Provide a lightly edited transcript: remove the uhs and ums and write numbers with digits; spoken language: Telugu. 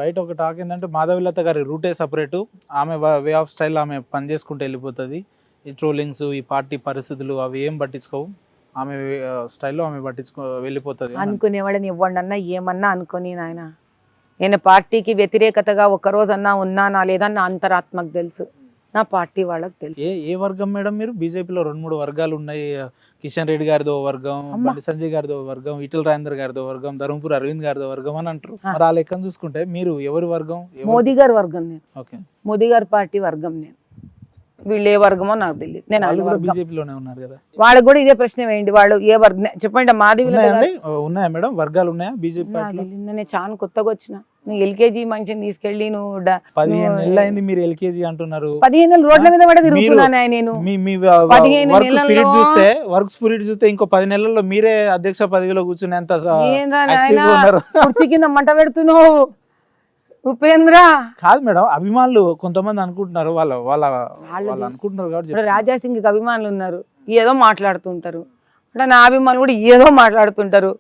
బయట ఒక టాక్ ఏంటంటే మాధవిలత గారి రూటే సపరేటు, ఆమె వే ఆఫ్ స్టైల్ ఆమె పని చేసుకుంటూ వెళ్ళిపోతుంది. ఈ ట్రోలింగ్స్, ఈ పార్టీ పరిస్థితులు అవి ఏం పట్టించుకోవు, ఆమె స్టైల్లో ఆమె వెళ్ళిపోతుంది. అనుకునేవాళ్ళని ఇవ్వండన్నా ఏమన్నా అనుకొని నాయన, నేను పార్టీకి వ్యతిరేకతగా ఒక్కరోజన్నా ఉన్నానా లేదా నా అంతరాత్మకు తెలుసు, నా పార్టీ వాళ్ళకి తెలుసు. ఏ వర్గం మేడం మీరు? బీజేపీలో 2-3 వర్గాలు ఉన్నాయి. కిషన్ రెడ్డి గారిదో వర్గం, బండి సంజయ్ గారిదో వర్గం, ఈటల రాజేందర్ గారిదో వర్గం, ధర్మపురి అరవింద్ గారిదో వర్గం అని అంటారు. మరి ఆ లెక్కను చూసుకుంటే మీరు ఎవరి వర్గం? మోదీ గారి వర్గం నేను. ఓకే, మోదీ గారి పార్టీ వర్గం నేను. వీళ్ళు ఏ వర్గమో నాకు తెలియదు. నేను వాళ్ళు కూడా బీజేపీలోనే ఉన్నారు కదా. వాళ్ళకి కూడా ఇదే ప్రశ్న వేయండి, వాళ్ళు ఏ వర్గం చెప్పండి. మాది ఉన్నాయా మేడం? వర్గాలు ఉన్నాయా బీజేపీ? నేను చాలా కొత్తగా వచ్చిన. నువ్వు ఎల్కేజీ మనిషిని తీసుకెళ్ళి నువ్వు 15 నెలలు అయింది మీరు ఎల్కేజీ అంటున్నారు. 15 నెలలు రోడ్ల మీద కూడా తిరుగుతున్నాను నేను. 15 చూస్తే వర్క్ స్పిరిట్ చూస్తే ఇంకో 10 నెలల్లో మీరే అధ్యక్ష పదవిలో కూర్చునేంత కుర్చీ కింద మంట పెడుతున్నావు ఉపేంద్ర. కాదు మేడం, అభిమానులు కొంతమంది అనుకుంటున్నారు, వాళ్ళు అనుకుంటున్నారు కాబట్టి. రాజాసింగ్కి అభిమానులు ఉన్నారు, ఏదో మాట్లాడుతుంటారు. అంటే నా అభిమానులు కూడా ఏదో మాట్లాడుతుంటారు.